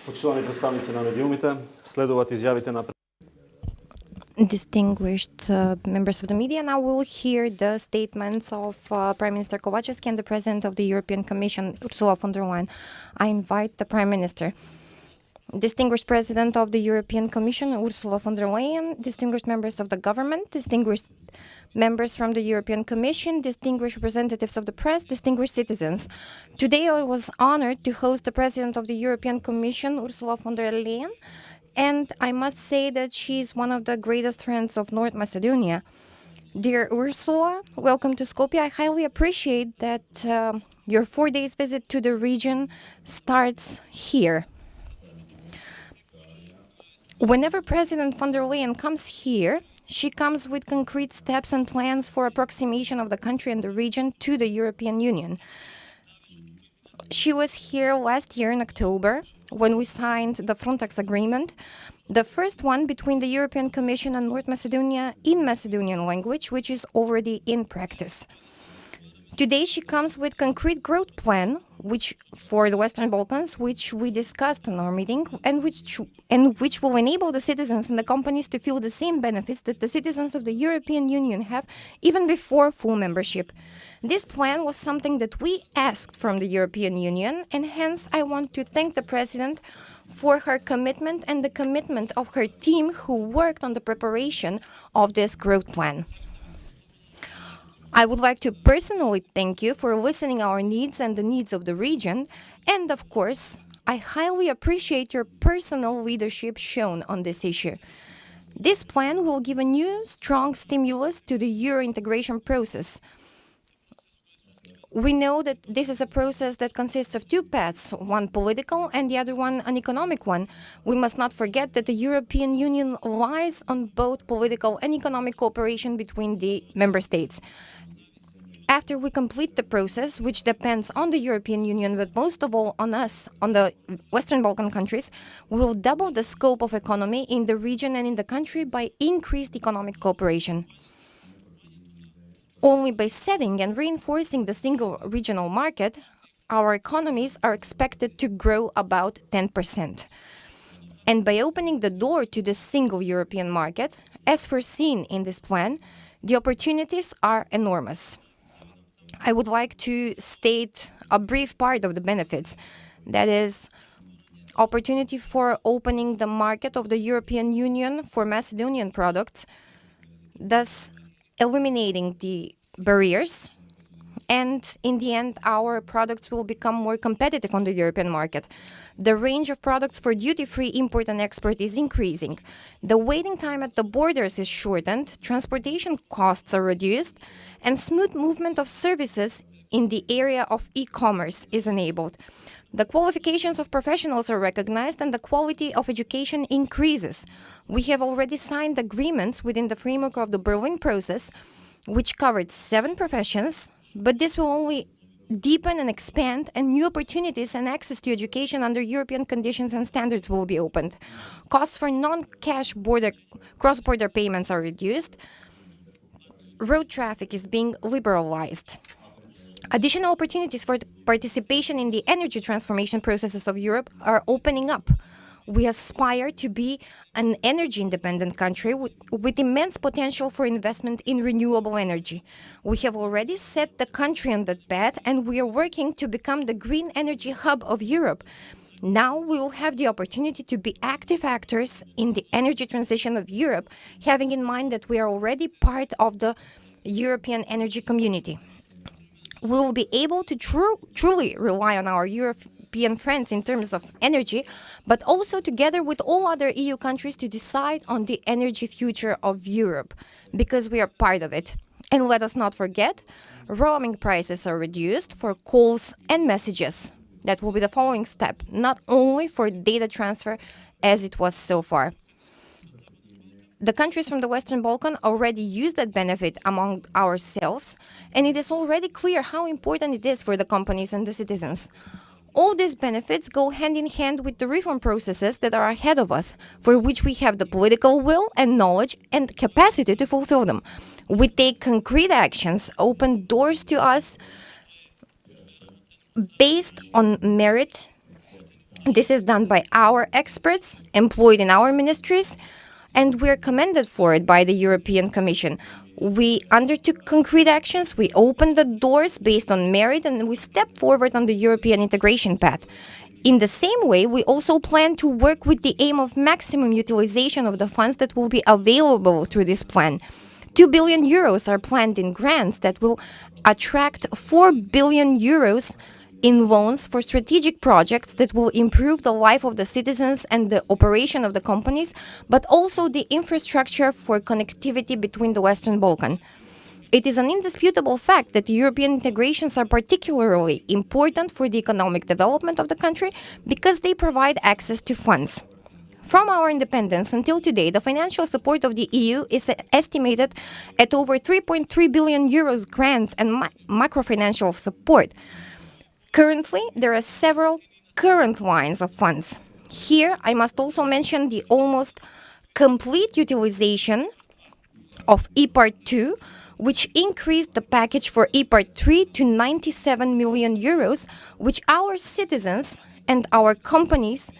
Почитувани представници на медиумите, следуваат изјавите на Distinguished members of the media, now we'll hear the statements of Prime Minister Kovachevski and the President of the European Commission, Ursula von der Leyen. I invite the Prime Minister. Distinguished President of the European Commission, Ursula von der Leyen, distinguished members of the government, distinguished members from the European Commission, distinguished representatives of the press, distinguished citizens. Today I was honored to host the President of the European Commission, Ursula von der Leyen, and I must say that she's one of the greatest friends of North Macedonia. Dear Ursula, welcome to Skopje. I highly appreciate that your 4 days visit to the region starts here. Whenever President von der Leyen comes here, she comes with concrete steps and plans for approximation of the country and the region to the European Union. She was here last year in October when we signed the Frontex agreement, the first one between the European Commission and North Macedonia in Macedonian language, which is already in practice. Today she comes with concrete growth plan, which for the Western Balkans, which we discussed in our meeting, and which will enable the citizens and the companies to feel the same benefits that the citizens of the European Union have even before full membership. This plan was something that we asked from the European Union, and hence I want to thank the President for her commitment and the commitment of her team who worked on the preparation of this growth plan. I would like to personally thank you for listening our needs and the needs of the region, and of course, I highly appreciate your personal leadership shown on this issue. This plan will give a new, strong stimulus to the Euro integration process. We know that this is a process that consists of two paths, one political and the other one an economic one. We must not forget that the European Union lies on both political and economic cooperation between the member states. After we complete the process, which depends on the European Union, but most of all on us, on the Western Balkan countries, we will double the scope of economy in the region and in the country by increased economic cooperation. Only by setting and reinforcing the single regional market, our economies are expected to grow about 10%. And by opening the door to the single European market, as foreseen in this plan, the opportunities are enormous. I would like to state a brief part of the benefits. That is, opportunity for opening the market of the European Union for Macedonian products, thus eliminating the barriers, and in the end, our products will become more competitive on the European market. The range of products for duty-free import and export is increasing. The waiting time at the borders is shortened, transportation costs are reduced, and smooth movement of services in the area of e-commerce is enabled. The qualifications of professionals are recognized and the quality of education increases. We have already signed agreements within the framework of the Berlin process, which covered 7 professions, but this will only deepen and expand, and new opportunities and access to education under European conditions and standards will be opened. Costs for non-cash cross-border payments are reduced. Road traffic is being liberalized. Additional opportunities for participation in the energy transformation processes of Europe are opening up. We aspire to be an energy-independent country with immense potential for investment in renewable energy. We have already set the country on that path, and we are working to become the green energy hub of Europe. Now we will have the opportunity to be active actors in the energy transition of Europe, having in mind that we are already part of the European energy community. We will be able to truly rely on our European friends in terms of energy, but also together with all other EU countries to decide on the energy future of Europe, because we are part of it. And let us not forget, roaming prices are reduced for calls and messages. That will be the following step, not only for data transfer as it was so far. The countries from the Western Balkan already use that benefit among ourselves, and it is already clear how important it is for the companies and the citizens. All these benefits go hand in hand with the reform processes that are ahead of us, for which we have the political will and knowledge and capacity to fulfill them. We take concrete actions, open doors to us based on merit This is done by our experts employed in our ministries, and we're commended for it by the European Commission. We undertook concrete actions, we opened the doors based on merit, and we stepped forward on the European integration path. In the same way, we also plan to work with the aim of maximum utilization of the funds that will be available through this plan. 2 billion euros are planned in grants that will attract 4 billion euros in loans for strategic projects that will improve the life of the citizens and the operation of the companies, but also the infrastructure for connectivity between the Western Balkans. It is an indisputable fact that European integrations are particularly important for the economic development of the country because they provide access to funds. From our independence until today, the financial support of the EU is estimated at over 3.3 billion euros grants and macrofinancial support. Currently, there are several current lines of funds. Here, I must also mention the almost complete utilization of EPART 2, which increased the package for EPART 3 to 97 million euros, which our citizens and our companies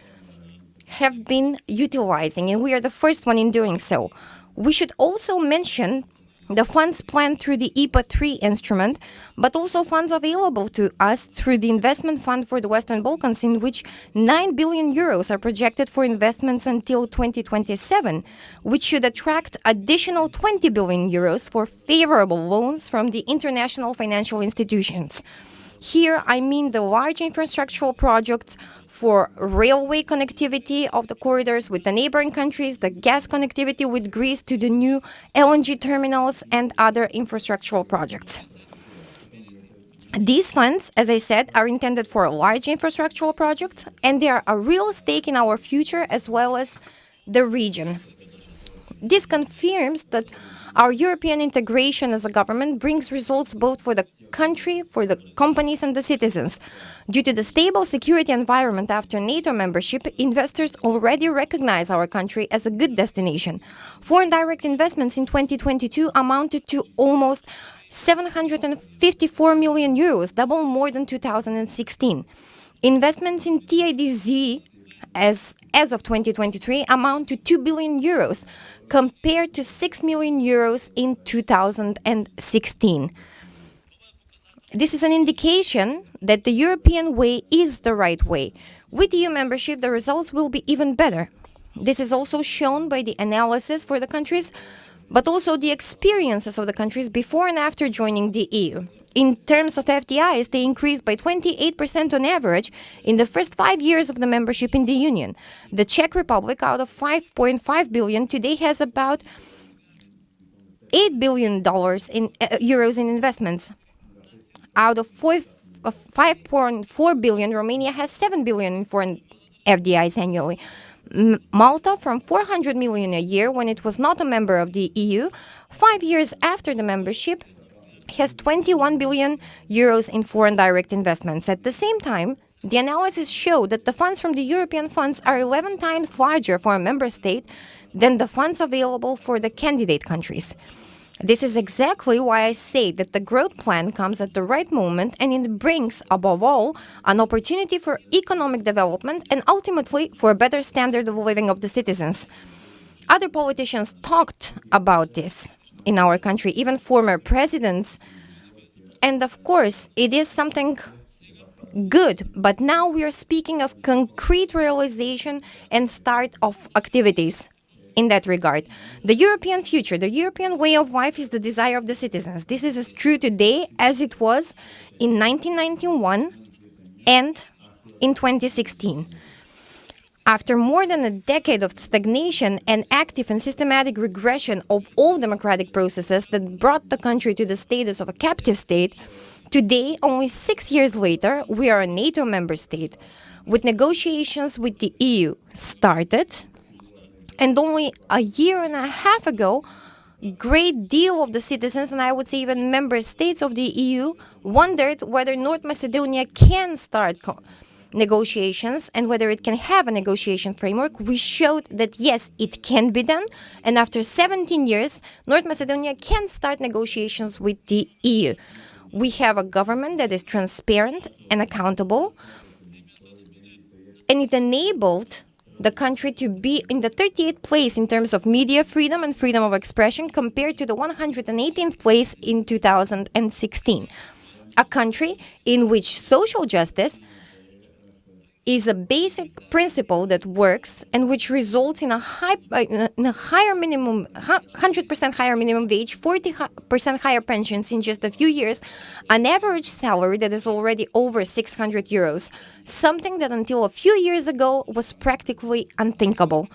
have been utilizing, and we are the first one in doing so. We should also mention the funds planned through the EPA 3 instrument, but also funds available to us through the Investment Fund for the Western Balkans, in which 9 billion euros are projected for investments until 2027, which should attract additional 20 billion euros for favorable loans from the international financial institutions. Here, I mean the large infrastructural projects for railway connectivity of the corridors with the neighboring countries, the gas connectivity with Greece to the new LNG terminals, and other infrastructural projects. These funds, as I said, are intended for large infrastructural projects, and they are a real stake in our future as well as the region. This confirms that our European integration as a government brings results both for the country, for the companies and the citizens. Due to the stable security environment after NATO membership, investors already recognize our country as a good destination. Foreign direct investments in 2022 amounted to almost 754 million euros, double more than 2016. Investments in TIDZ as of 2023 amount to 2 billion euros compared to 6 million euros in 2016. This is an indication that the European way is the right way. With EU membership, the results will be even better. This is also shown by the analysis for the countries, but also the experiences of the countries before and after joining the EU. In terms of FDIs, they increased by 28% on average in the first 5 years of the membership in the Union. The Czech Republic, out of 5.5 billion, today has about $8 billion in euros in investments. Out of 5.4 billion, Romania has 7 billion in foreign FDIs annually. Malta, from 400 million a year when it was not a member of the EU, 5 years after the membership, has 21 billion euros in foreign direct investments. At the same time, the analysis showed that the funds from the European funds are 11 times larger for a member state than the funds available for the candidate countries. This is exactly why I say that the growth plan comes at the right moment, and it brings, above all, an opportunity for economic development and ultimately for a better standard of living of the citizens. Other politicians talked about this in our country, even former presidents, and of course, it is something good, but now we are speaking of concrete realization and start of activities. In that regard, the European future, the European way of life is the desire of the citizens. This is as true today as it was in 1991 and in 2016. After more than a decade of stagnation and active and systematic regression of all democratic processes that brought the country to the status of a captive state, today, only 6 years later, we are a NATO member state, with negotiations with the EU started. And only a year and a half ago, a great deal of the citizens, and I would say even member states of the EU, wondered whether North Macedonia can start negotiations and whether it can have a negotiation framework. We showed that yes, it can be done. And after 17 years, North Macedonia can start negotiations with the EU. We have a government that is transparent and accountable. and it enabled the country to be in the 38th place in terms of media freedom and freedom of expression compared to the 118th place in 2016. A country in which social justice is a basic principle that works and which results in a higher minimum, 100% higher minimum wage, 40% higher pensions in just a few years, an average salary that is already over 600 euros, something that until a few years ago was practically unthinkable.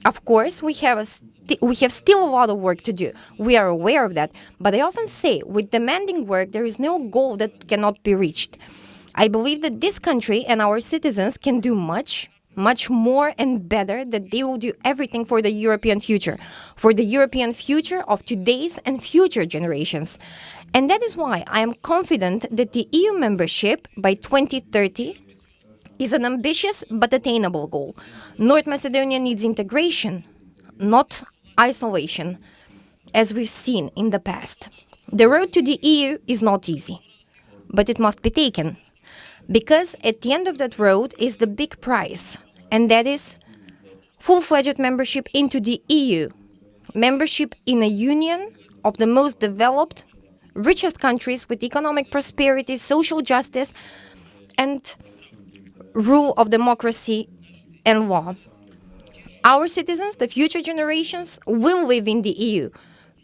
Of course, we have still a lot of work to do. We are aware of that, but I often say with demanding work, there is no goal that cannot be reached. I believe that this country and our citizens can do much more and better, that they will do everything for the European future of today's and future generations. And that is why I am confident that the EU membership by 2030 is an ambitious but attainable goal. North Macedonia needs integration, not isolation, as we've seen in the past. The road to the EU is not easy, but it must be taken. Because at the end of that road is the big prize, and that is full-fledged membership into the EU, membership in a union of the most developed, richest countries with economic prosperity, social justice, and rule of democracy and law. Our citizens, the future generations, will live in the EU,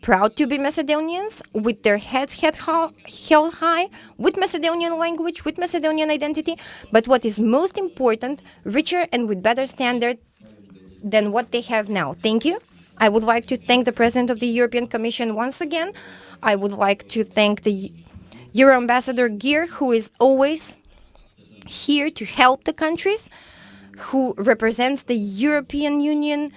proud to be Macedonians, with their heads held high, with Macedonian language, with Macedonian identity, but what is most important, richer and with better standard than what they have now. Thank you. I would like to thank the President of the European Commission once again. I would like to thank the Euro Ambassador Geer, who is always here to help the countries, who represents the European Union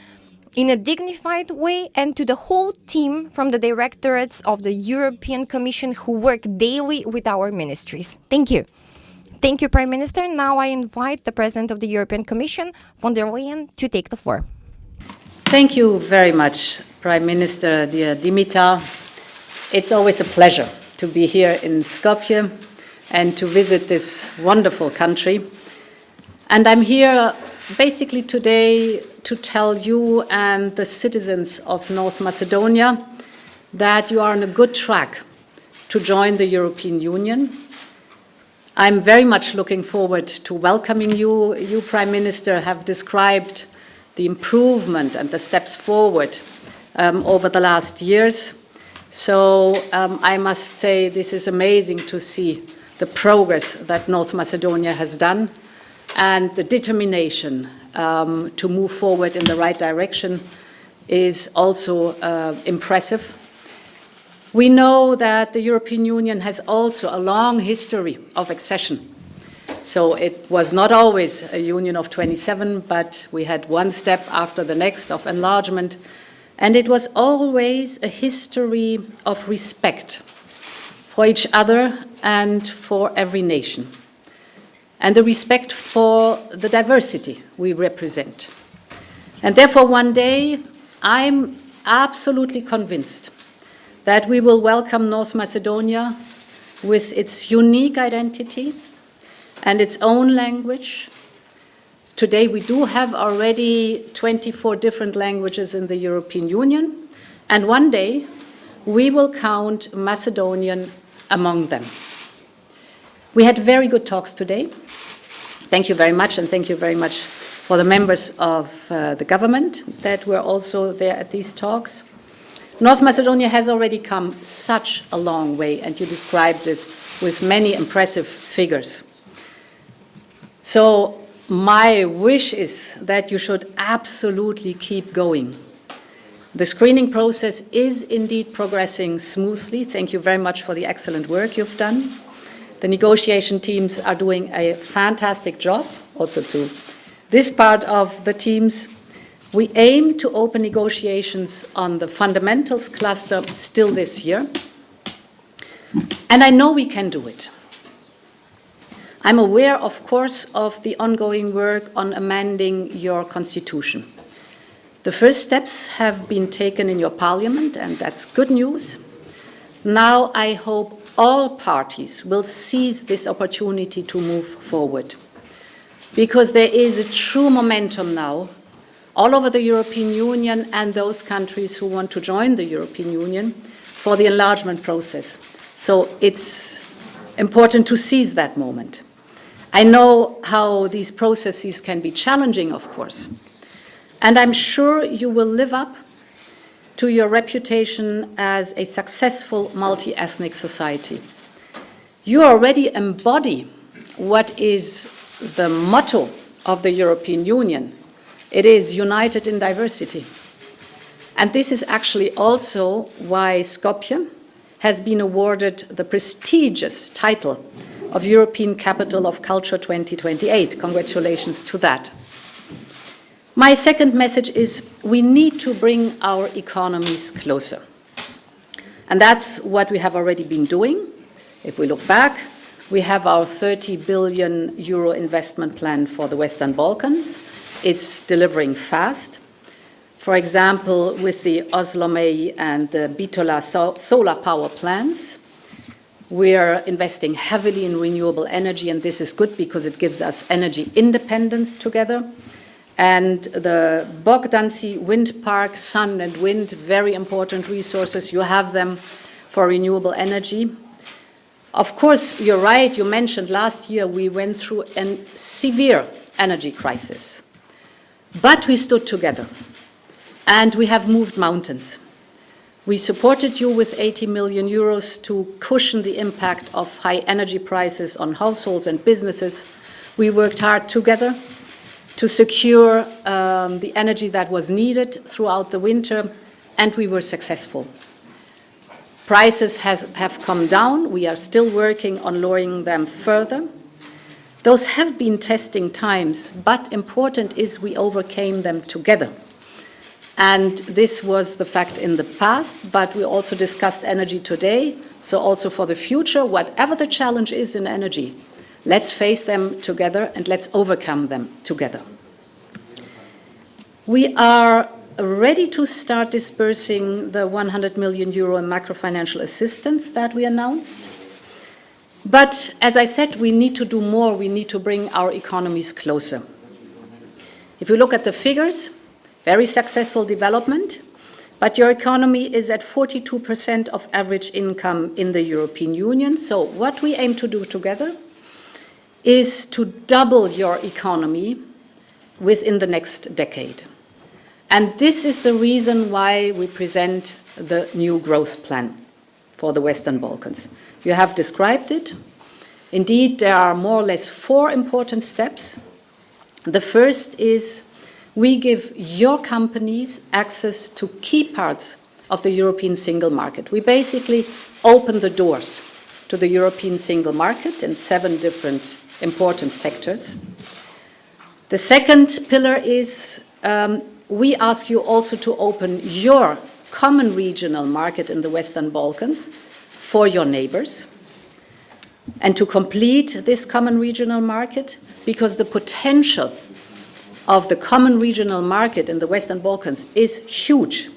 in a dignified way, and to the whole team from the directorates of the European Commission who work daily with our ministries. Thank you. Thank you, Prime Minister. Now I invite the President of the European Commission, von der Leyen, to take the floor. Thank you very much, Prime Minister, dear Dimitar. It's always a pleasure to be here in Skopje and to visit this wonderful country. And I'm here basically today to tell you and the citizens of North Macedonia that you are on a good track to join the European Union. I'm very much looking forward to welcoming you. You, Prime Minister, have described the improvement and the steps forward over the last years. So I must say this is amazing to see the progress that North Macedonia has done and the determination to move forward in the right direction is also impressive. We know that the European Union has also a long history of accession. So it was not always a union of 27, but we had one step after the next of enlargement. And it was always a history of respect for each other and for every nation, and the respect for the diversity we represent. And therefore, one day, I'm absolutely convinced that we will welcome North Macedonia with its unique identity and its own language. Today, we do have already 24 different languages in the European Union, and one day, we will count Macedonian among them. We had very good talks today. Thank you very much, and thank you very much for the members of the government that were also there at these talks. North Macedonia has already come such a long way, and you described it with many impressive figures. So my wish is that you should absolutely keep going. The screening process is indeed progressing smoothly. Thank you very much for the excellent work you've done. The negotiation teams are doing a fantastic job, also to this part of the teams. We aim to open negotiations on the fundamentals cluster still this year. And I know we can do it. I'm aware, of course, of the ongoing work on amending your constitution. The first steps have been taken in your parliament, and that's good news. Now I hope all parties will seize this opportunity to move forward. because there is a true momentum now all over the European Union and those countries who want to join the European Union for the enlargement process. So it's important to seize that moment. I know how these processes can be challenging, of course, and I'm sure you will live up to your reputation as a successful multi-ethnic society. You already embody what is the motto of the European Union. It is united in diversity. And this is actually also why Skopje has been awarded the prestigious title of European Capital of Culture 2028. Congratulations to that. My second message is we need to bring our economies closer. And that's what we have already been doing. If we look back, we have our 30 billion euro investment plan for the Western Balkans. It's delivering fast. For example, with the Oslomei and the Bitola solar power plants, we're investing heavily in renewable energy, and this is good because it gives us energy independence together. And the Bogdanci wind park, sun and wind, very important resources. You have them for renewable energy. Of course, you're right, you mentioned last year we went through a severe energy crisis. But we stood together, and we have moved mountains. We supported you with 80 million euros to cushion the impact of high energy prices on households and businesses. We worked hard together to secure the energy that was needed throughout the winter, and we were successful. Prices have come down. We are still working on lowering them further. Those have been testing times, but important is we overcame them together. And this was the fact in the past, but we also discussed energy today. So also for the future, whatever the challenge is in energy, let's face them together and let's overcome them together. We are ready to start dispersing the 100 million euro in macrofinancial assistance that we announced. But as I said, we need to do more. We need to bring our economies closer. If you look at the figures, very successful development, but your economy is at 42% of average income in the European Union. So what we aim to do together is to double your economy within the next decade. And this is the reason why we present the new growth plan for the Western Balkans. You have described it. Indeed, there are more or less 4 important steps. The first is we give your companies access to key parts of the European single market. We basically open the doors to the European single market in 7 different important sectors. The second pillar is we ask you also to open your common regional market in the Western Balkans for your neighbors, and to complete this common regional market, because the potential of the common regional market in the Western Balkans is huge.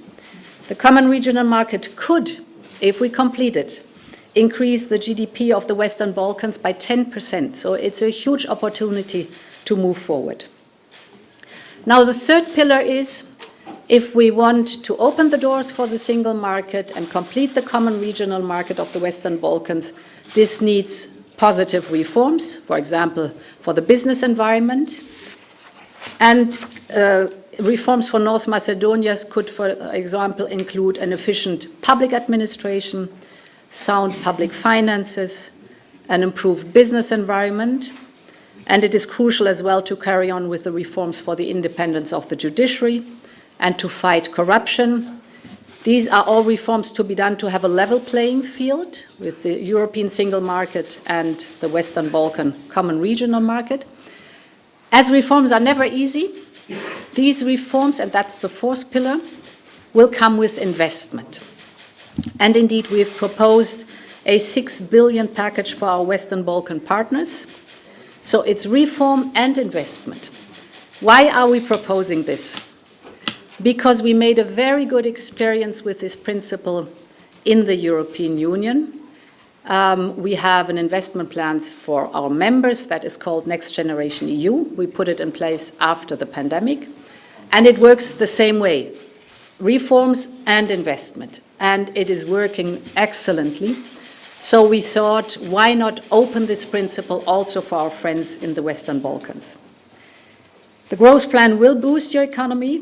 The common regional market could, if we complete it, increase the GDP of the Western Balkans by 10%. So it's a huge opportunity to move forward. Now, the third pillar is, if we want to open the doors for the single market and complete the common regional market of the Western Balkans, this needs positive reforms, for example, for the business environment. And reforms for North Macedonia could, for example, include an efficient public administration, sound public finances, an improved business environment. And it is crucial as well to carry on with the reforms for the independence of the judiciary and to fight corruption. These are all reforms to be done to have a level playing field with the European single market and the Western Balkan common regional market. As reforms are never easy, these reforms, and that's the 4th pillar, will come with investment. And indeed, we have proposed a 6 billion package for our Western Balkan partners. So it's reform and investment. Why are we proposing this? Because we made a very good experience with this principle in the European Union. We have an investment plans for our members that is called Next Generation EU. We put it in place after the pandemic, and it works the same way, reforms and investment, and it is working excellently. So we thought, why not open this principle also for our friends in the Western Balkans? The growth plan will boost your economy.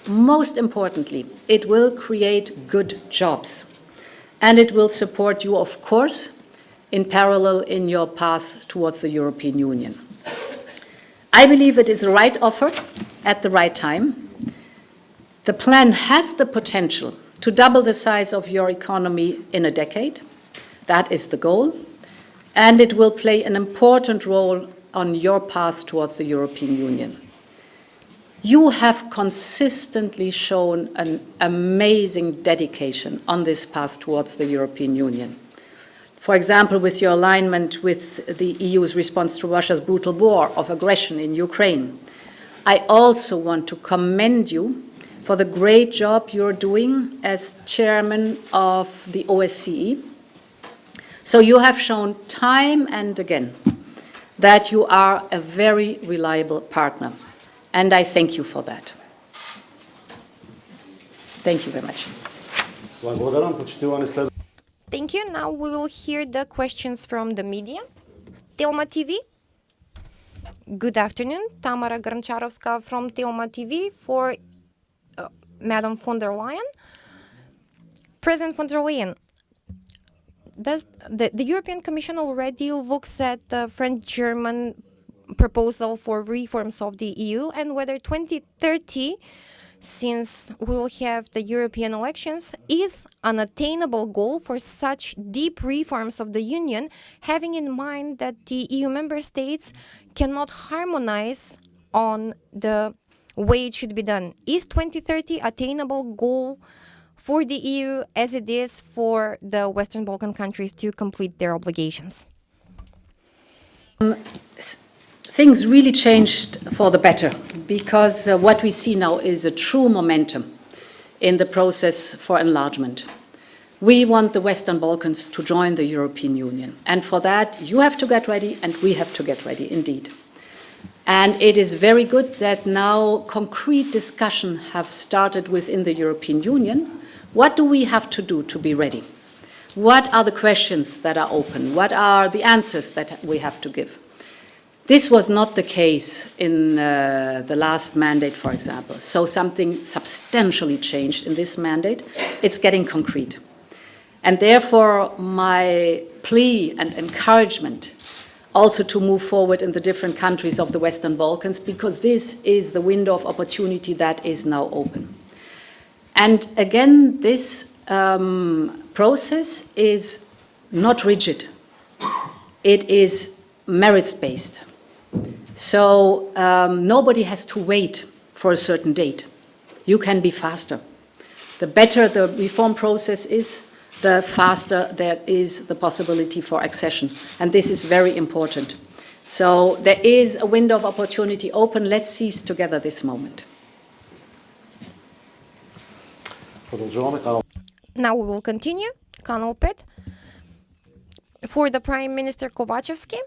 Most importantly, it will create good jobs. And it will support you, of course, in parallel in your path towards the European Union. I believe it is the right offer at the right time. The plan has the potential to double the size of your economy in a decade. That is the goal. And it will play an important role on your path towards the European Union. You have consistently shown an amazing dedication on this path towards the European Union. For example, with your alignment with the EU's response to Russia's brutal war of aggression in Ukraine. I also want to commend you for the great job you're doing as chairman of the OSCE. So you have shown time and again that you are a very reliable partner. And I thank you for that. Thank you very much. Thank you. Now we will hear the questions from the media. Telma TV. Good afternoon. Tamara Grancharovska from Telma TV for Madam von der Leyen. President von der Leyen, does the European Commission already looks at the French-German proposal for reforms of the EU, and whether 2030, since we'll have the European elections, is an attainable goal for such deep reforms of the Union, having in mind that the EU member states cannot harmonize on the way it should be done. Is 2030 attainable goal for the EU as it is for the Western Balkan countries to complete their obligations? Things really changed for the better, because what we see now is a true momentum in the process for enlargement. We want the Western Balkans to join the European Union, and for that you have to get ready and we have to get ready indeed. And it is very good that now concrete discussion have started within the European Union. What do we have to do to be ready? What are the questions that are open? What are the answers that we have to give? This was not the case in the last mandate, for example. So something substantially changed in this mandate. It's getting concrete. And therefore, my plea and encouragement also to move forward in the different countries of the Western Balkans, because this is the window of opportunity that is now open. And again, this process is not rigid. It is merits-based. So nobody has to wait for a certain date. You can be faster. The better the reform process is, the faster there is the possibility for accession. And this is very important. So there is a window of opportunity open. Let's seize together this moment. Now we will continue. Kanal 5. For the Prime Minister Kovachevski,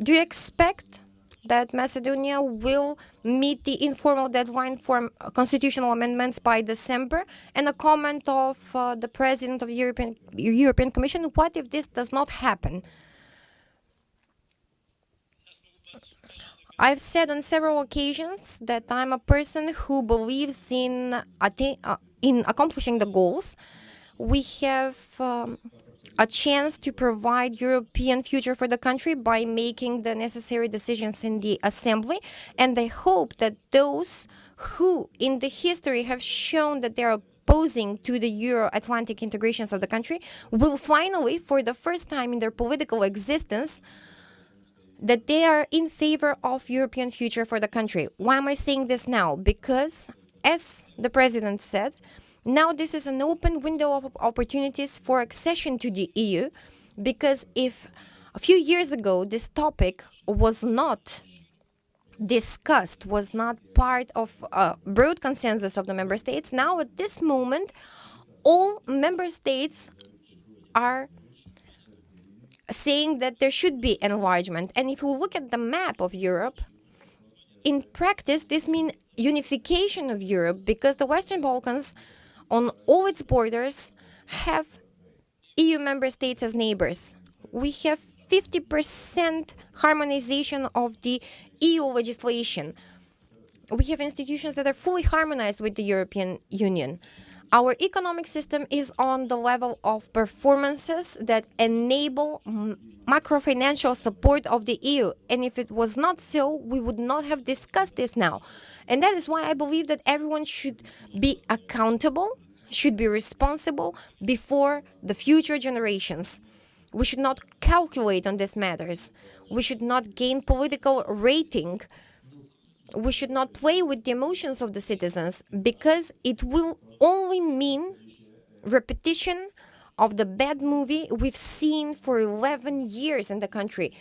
do you expect that Macedonia will meet the informal deadline for constitutional amendments by December? And a comment of the President of the European Commission, what if this does not happen? I've said on several occasions that I'm a person who believes in accomplishing the goals. We have a chance to provide European future for the country by making the necessary decisions in the Assembly. And I hope that those who in the history have shown that they're opposing to the Euro-Atlantic integrations of the country will finally, for the first time in their political existence, that they are in favor of European future for the country. Why am I saying this now? Because, as the President said, now this is an open window of opportunities for accession to the EU, because if a few years ago this topic was not discussed, was not part of a broad consensus of the member states, now at this moment all member states are saying that there should be enlargement. And if you look at the map of Europe, in practice, this means unification of Europe, because the Western Balkans, on all its borders, have EU member states as neighbors. We have 50% harmonization of the EU legislation. We have institutions that are fully harmonized with the European Union. Our economic system is on the level of performances that enable macro-financial support of the EU. And if it was not so, we would not have discussed this now. And that is why I believe that everyone should be accountable, should be responsible before the future generations. We should not calculate on these matters. We should not gain political rating. We should not play with the emotions of the citizens, because it will only mean repetition of the bad movie we've seen for 11 years in the country.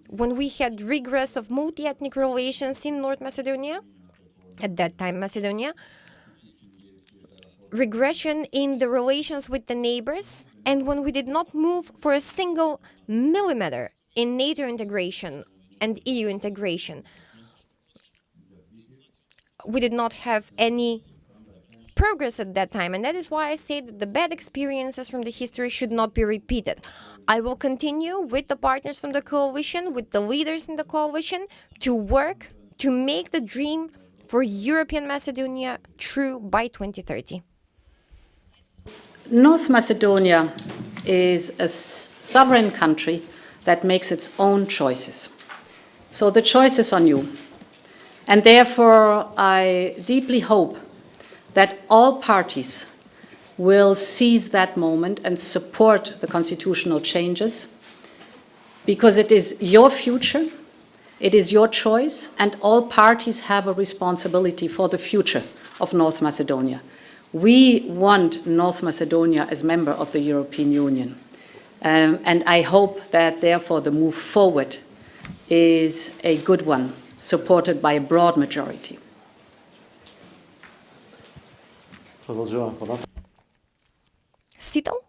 When we had regress of multi-ethnic relations in North Macedonia, at that time Macedonia, regression in the relations with the neighbors, and when we did not move for a single millimeter in NATO integration and EU integration, we did not have any progress at that time. And that is why I say that the bad experiences from the history should not be repeated. I will continue with the partners from the coalition, with the leaders in the coalition, to work to make the dream for European Macedonia true by 2030. North Macedonia is a sovereign country that makes its own choices. So the choice is on you. And therefore, I deeply hope that all parties will seize that moment and support the constitutional changes, because it is your future, it is your choice, and all parties have a responsibility for the future of North Macedonia. We want North Macedonia as member of the European Union. And I hope that, therefore, the move forward is a good one, supported by a broad majority. Сител.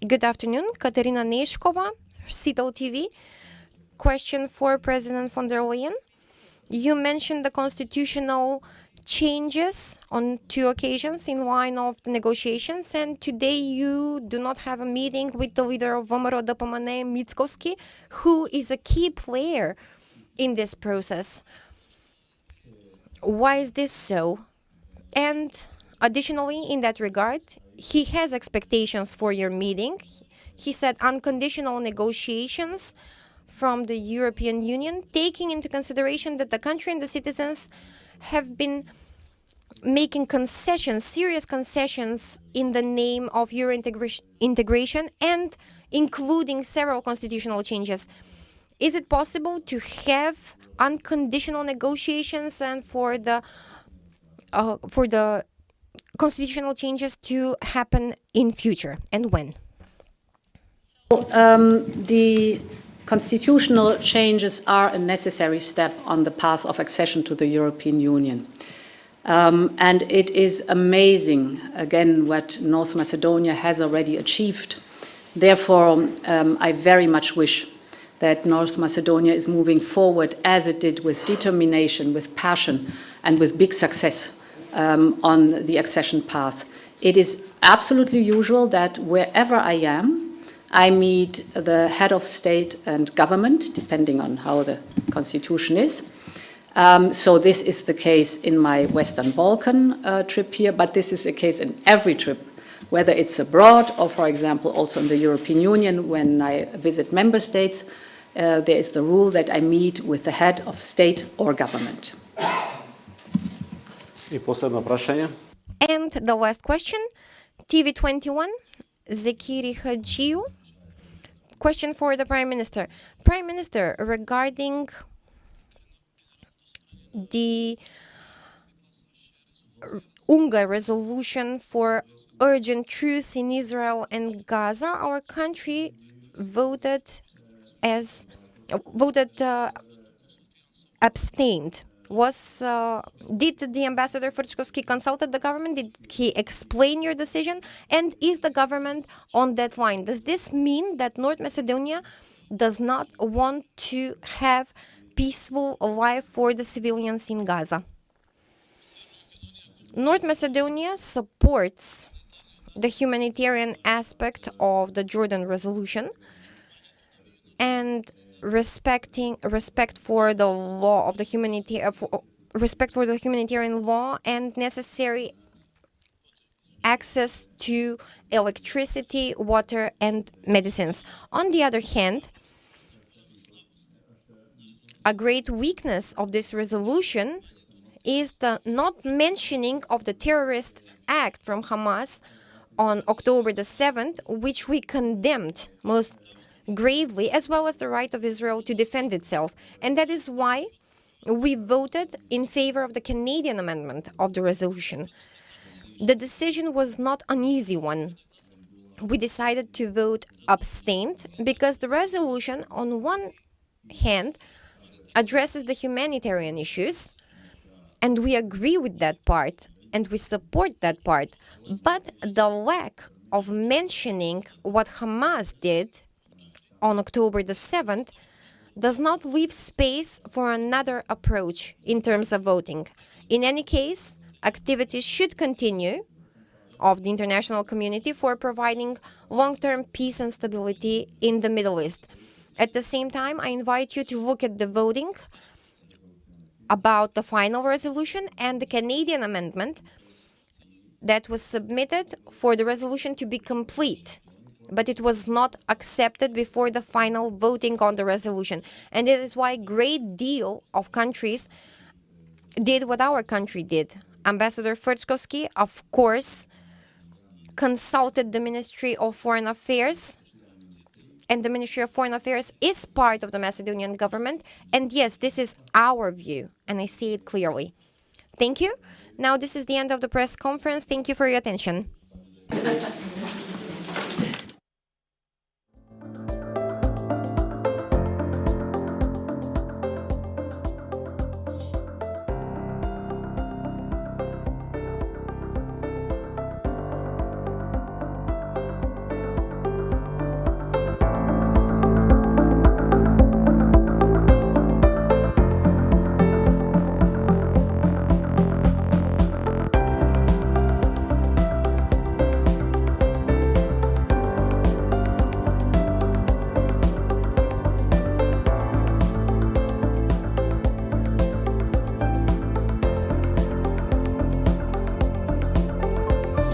Good afternoon. Katerina Neshkova, Сител TV. Question for President von der Leyen. You mentioned the constitutional changes on 2 occasions in line of the negotiations, and today you do not have a meeting with the leader of VMRO DPMNE, Mickoski, who is a key player in this process. Why is this so? And additionally, in that regard, he has expectations for your meeting. He said unconditional negotiations from the European Union, taking into consideration that the country and the citizens have been making concessions, serious concessions, in the name of Euro integration and including several constitutional changes. Is it possible to have unconditional negotiations and for the constitutional changes to happen in future, and when? The constitutional changes are a necessary step on the path of accession to the European Union. And it is amazing, again, what North Macedonia has already achieved. Therefore, I very much wish that North Macedonia is moving forward as it did, with determination, with passion, and with big success on the accession path. It is absolutely usual that wherever I am, I meet the head of state and government, depending on how the constitution is. So this is the case in my Western Balkan trip here, but this is the case in every trip, whether it's abroad or, for example, also in the European Union. When I visit member states, there is the rule that I meet with the head of state or government. И последно прашање. And the last question, TV21, Zekiri Hadjiu. Question for the Prime Minister. Prime Minister, regarding the UNGA resolution for urgent truce in Israel and Gaza, our country abstained did the Ambassador Kovachevski consult the government? Did he explain your decision? And is the government on that line? Does this mean that North Macedonia does not want to have peaceful life for the civilians in Gaza? North Macedonia supports the humanitarian aspect of the Jordan resolution and respect for the law of the respect for the humanitarian law and necessary access to electricity, water, and medicines. On the other hand, a great weakness of this resolution is the not mentioning of the terrorist act from Hamas on October the 7th, which we condemned most gravely, as well as the right of Israel to defend itself. And that is why we voted in favor of the Canadian amendment of the resolution. The decision was not an easy one. We decided to vote abstained because the resolution, on one hand, addresses the humanitarian issues, and we agree with that part, and we support that part. But the lack of mentioning what Hamas did on October the 7th does not leave space for another approach in terms of voting. In any case, activities should continue of the international community for providing long-term peace and stability in the Middle East. At the same time, I invite you to look at the voting about the final resolution and the Canadian amendment that was submitted for the resolution to be complete, but it was not accepted before the final voting on the resolution. And that is why a great deal of countries did what our country did. Ambassador Kovachevski, of course, consulted the Ministry of Foreign Affairs, and the Ministry of Foreign Affairs is part of the Macedonian government. And yes, this is our view, and I see it clearly. Thank you. Now, this is the end of the press conference. Thank you for your attention.